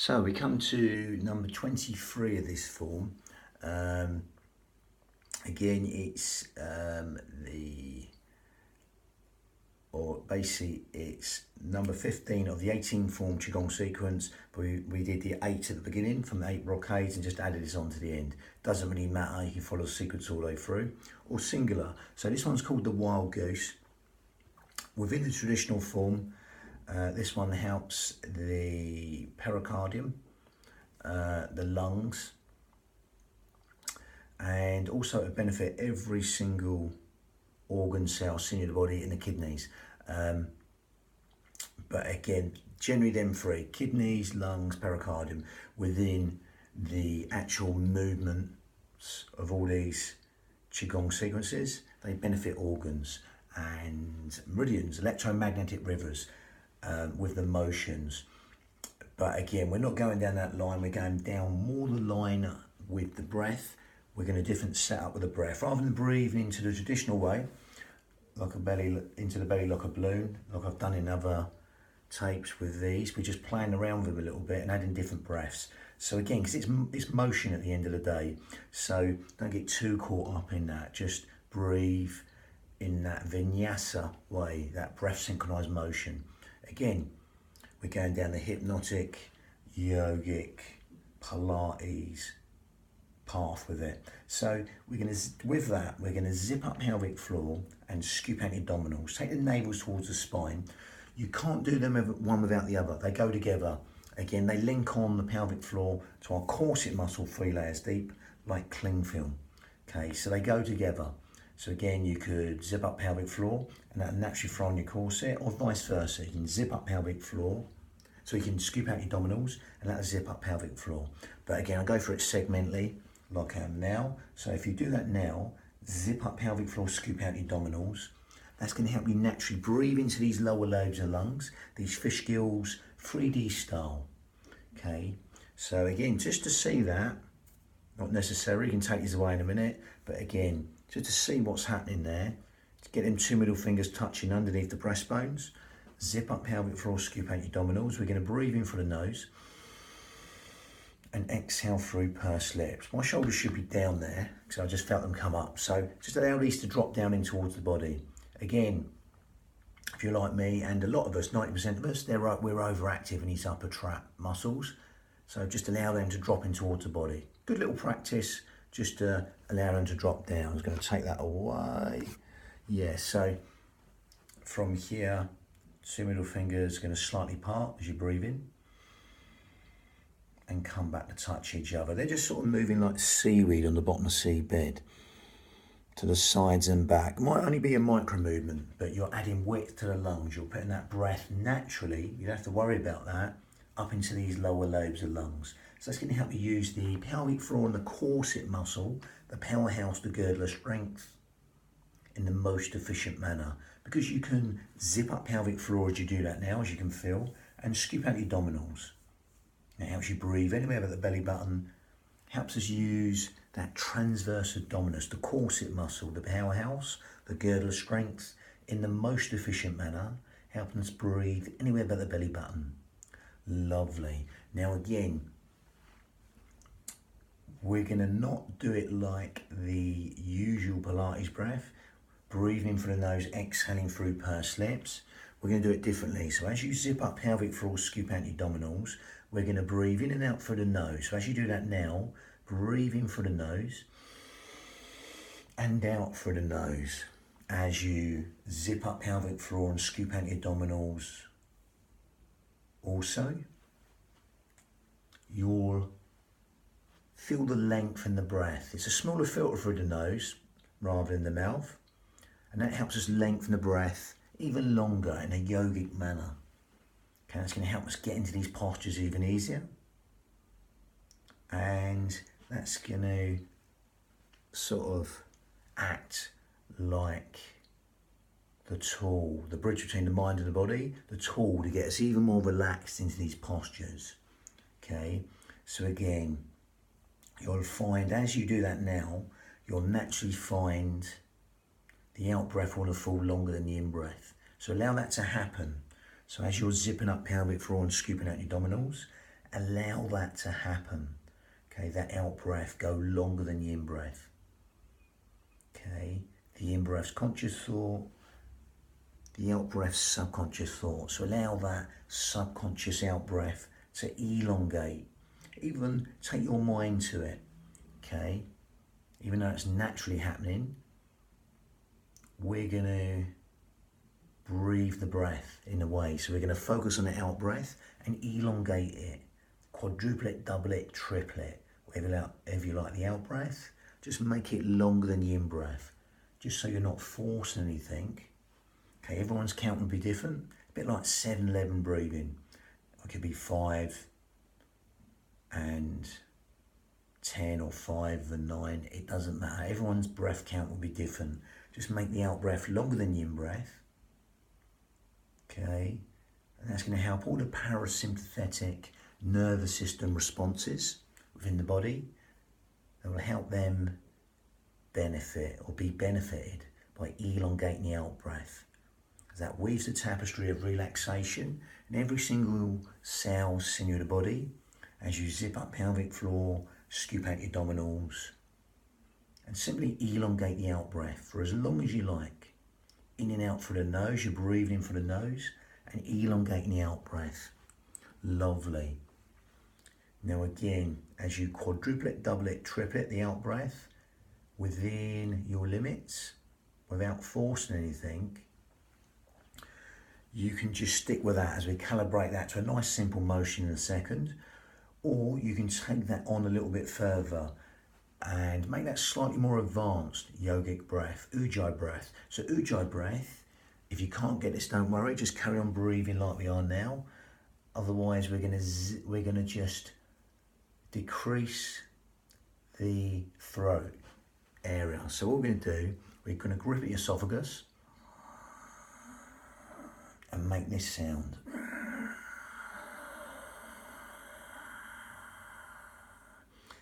So we come to number 23 of this form. Again, it's basically it's number 15 of the 18 form Qigong sequence, but we did the 8 at the beginning from the 8 brocades and just added this on to the end. Doesn't really matter, you can follow the sequence all the way through, or singular. So this one's called the Wild Goose. Within the traditional form, this one helps the pericardium, the lungs, and also to benefit every single organ, cell, sinew of the body in the kidneys. But again, generally them three, kidneys, lungs, pericardium, within the actual movements of all these Qigong sequences, they benefit organs and meridians, electromagnetic rivers, with the motions. But again, we're not going down that line, we're going down more the line with the breath. We're going to different setup with the breath. Rather than breathing into the traditional way, like a belly, into the belly like a balloon, like I've done in other tapes with these, we're just playing around with them a little bit and adding different breaths. So again, because it's motion at the end of the day, so don't get too caught up in that. Just breathe in that vinyasa way, that breath synchronized motion. Again, we're going down the hypnotic, yogic, Pilates path with it. So we're going to zip up pelvic floor and scoop out your abdominals. Take the navels towards the spine. You can't do them one without the other. They go together. Again, they link on the pelvic floor to our corset muscle 3 layers deep, like cling film. Okay, so they go together. So again, you could zip up pelvic floor and that naturally throw on your corset, or vice versa. You can zip up pelvic floor, so you can scoop out your abdominals and that'll zip up pelvic floor. But again, I'll go for it segmentally, like I am now. So if you do that now, zip up pelvic floor, scoop out your abdominals. That's going to help you naturally breathe into these lower lobes of the lungs, these fish gills, 3D style. Okay, so again, just to see that, not necessary, you can take these away in a minute, but again, just to see what's happening there, to get them 2 middle fingers touching underneath the breastbones, zip up pelvic floor, scoop out your abdominals. We're going to breathe in through the nose and exhale through pursed lips. My shoulders should be down there because I just felt them come up. So just allow these to drop down in towards the body. Again, if you're like me, and a lot of us, 90% of us, we're overactive in these upper trap muscles. So just allow them to drop in towards the body. Good little practice, just to allow them to drop down. I'm going to take that away. Yeah, so from here, 2 middle fingers going to slightly part as you breathe in and come back to touch each other. They're just sort of moving like seaweed on the bottom of the seabed to the sides and back. It might only be a micro movement, but you're adding width to the lungs. You're putting that breath naturally, you don't have to worry about that, up into these lower lobes of lungs. So that's going to help you use the pelvic floor and the corset muscle, the powerhouse, the girdle of strength, in the most efficient manner. Because you can zip up pelvic floor as you do that now, as you can feel, and scoop out your abdominals. It helps you breathe anywhere but the belly button, helps us use that transverse abdominis, the corset muscle, the powerhouse, the girdle of strength, in the most efficient manner, helping us breathe anywhere but the belly button. Lovely. Now again, we're going to not do it like the usual Pilates breath, breathing through the nose, exhaling through pursed lips. We're going to do it differently. So as you zip up pelvic floor, scoop out your abdominals, we're going to breathe in and out through the nose. So as you do that now, breathe in through the nose and out through the nose. As you zip up pelvic floor and scoop out your abdominals, also, you'll feel the length in the breath. It's a smaller filter through the nose rather than the mouth, and that helps us lengthen the breath even longer in a yogic manner. Okay, that's going to help us get into these postures even easier, and that's going to sort of act like the tool, the bridge between the mind and the body, the tool to get us even more relaxed into these postures. Okay, so again, you'll find as you do that now, you'll naturally find the out breath will fall longer than the in breath. So allow that to happen. So as you're zipping up pelvic floor and scooping out your abdominals, Allow that to happen. Okay, that out breath go longer than the in breath. Okay, the in breath's conscious thought, the out breath's subconscious thought. So allow that subconscious out breath to elongate. Even take your mind to it. Okay, even though it's naturally happening, we're going to breathe the breath in a way. So we're going to focus on the out breath and elongate it. Quadruple it, double it, triple it. Whatever you like the out breath, just make it longer than the in breath. Just so you're not forcing anything. Okay, everyone's count will be different. A bit like 7-11 breathing. It could be 5 and 10 or 5 and 9. It doesn't matter. Everyone's breath count will be different. Just make the out breath longer than the in breath. Okay, and that's going to help all the parasympathetic nervous system responses within the body. That will help them benefit or be benefited by elongating the out breath. That weaves the tapestry of relaxation in every single cell, sinew of the body as you zip up pelvic floor, scoop out your abdominals, and simply elongate the out breath for as long as you like. In and out through the nose, you're breathing in through the nose and elongating the out breath. Lovely. Now again, as you quadruple it, double it, triple it, the out breath, within your limits, without forcing anything, you can just stick with that as we calibrate that to a nice simple motion in a second, or you can take that on a little bit further and make that slightly more advanced yogic breath, ujjayi breath. So ujjayi breath, if you can't get this, don't worry, just carry on breathing like we are now. Otherwise, we're gonna just decrease the throat area. So what we're gonna do, we're gonna grip at the esophagus and make this sound.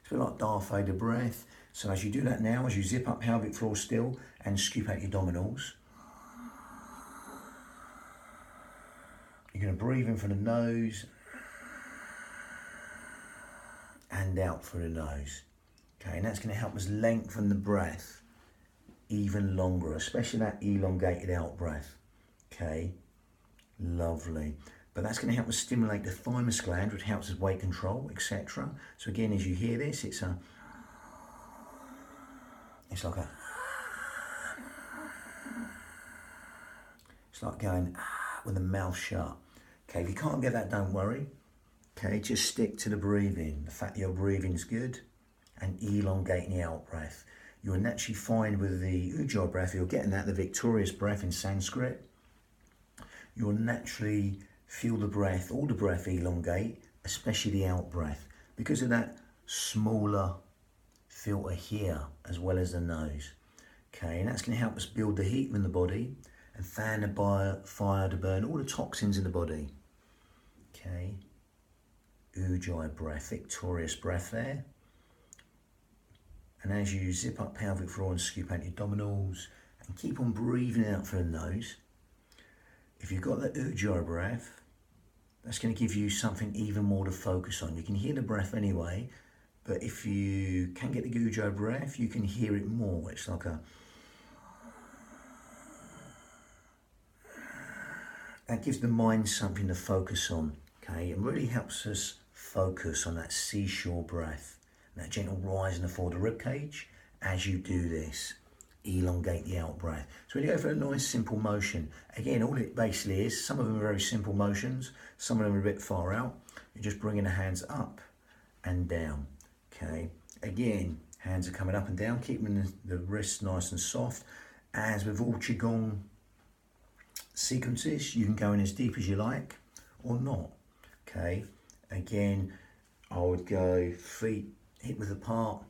It's a bit like Darth Vader breath. So as you do that now, as you zip up pelvic floor still and scoop out your abdominals, you're going to breathe in from the nose and out through the nose. Okay, and that's going to help us lengthen the breath even longer, especially that elongated out breath. Okay, lovely. But that's going to help us stimulate the thymus gland, which helps us weight control, etc. So again, as you hear this, it's like going with the mouth shut. Okay, if you can't get that, don't worry. Okay, just stick to the breathing. The fact that your breathing's good and elongating the out breath. You'll naturally find with the ujjayi breath, you're getting that, the victorious breath in Sanskrit. You'll naturally feel the breath, all the breath elongate, especially the out breath, because of that smaller filter here as well as the nose. Okay, and that's going to help us build the heat in the body and fan the fire to burn all the toxins in the body. Okay, ujjayi breath, victorious breath there. And as you zip up pelvic floor and scoop out your abdominals and keep on breathing out through the nose, if you've got the ujjayi breath, that's going to give you something even more to focus on. You can hear the breath anyway, but if you can get the ujjayi breath, you can hear it more. It's like that gives the mind something to focus on, okay? It really helps us focus on that seashore breath, that gentle rise and the forward of the rib cage as you do this. Elongate the out breath. So when you go for a nice simple motion, again, all it basically is, some of them are very simple motions, some of them are a bit far out. You're just bringing the hands up and down, okay? Again, hands are coming up and down, keeping the wrists nice and soft. As with all Qigong sequences, you can go in as deep as you like or not, okay? Again, I would go feet hip width apart.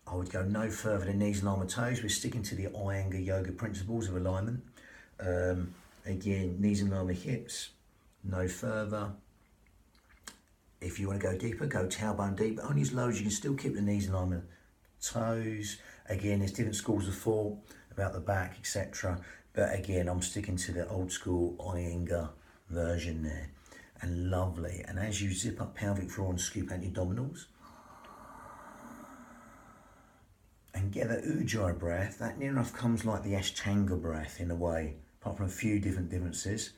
I would go no further than knees and arm toes. We're sticking to the Iyengar yoga principles of alignment. Again, knees and arm hips, no further. If you want to go deeper, go tailbone deep, only as low as you can still keep the knees and arm toes. Again, there's different schools of thought about the back, etc. But again, I'm sticking to the old school Iyengar version there. and lovely. And as you zip up pelvic floor and scoop out your abdominals, and get that Ujjayi breath, that near enough comes like the Ashtanga breath in a way, apart from a few different differences.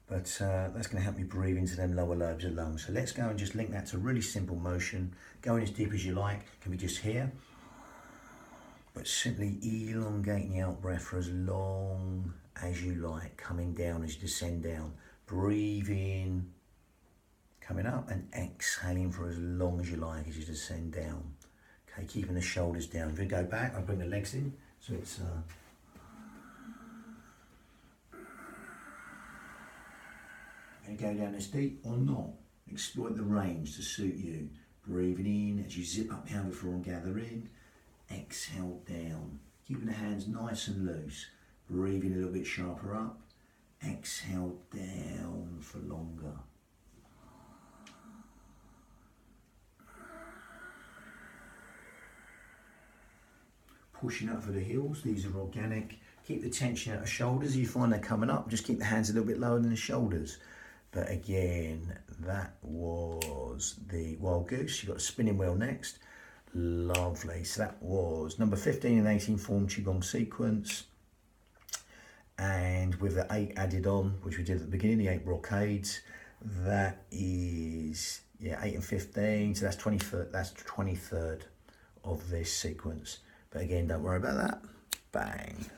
But that's going to help me breathe into them lower lobes of lungs. So let's go and just link that to a really simple motion. Going as deep as you like, can be just here. But simply elongating the out breath for as long as you like, coming down as you descend down. Breathe in, coming up, and exhaling for as long as you like as you descend down. Okay, keeping the shoulders down. If we go back, I'll bring the legs in. So it's and go down as deep or not. Exploit the range to suit you. Breathing in as you zip up pelvic floor and gather in. Exhale down. Keeping the hands nice and loose. Breathing a little bit sharper up. Exhale down for longer. Pushing up for the heels. These are organic. Keep the tension out of shoulders. If you find they're coming up, just keep the hands a little bit lower than the shoulders. But again, that was the Wild Goose. You've got the spinning wheel next. Lovely. So that was number 15 and 18 form Qigong sequence. And with the 8 added on, which we did at the beginning, the 8 brocades, that is, 8 and 15. So that's 23rd of this sequence. But again, don't worry about that. Bang.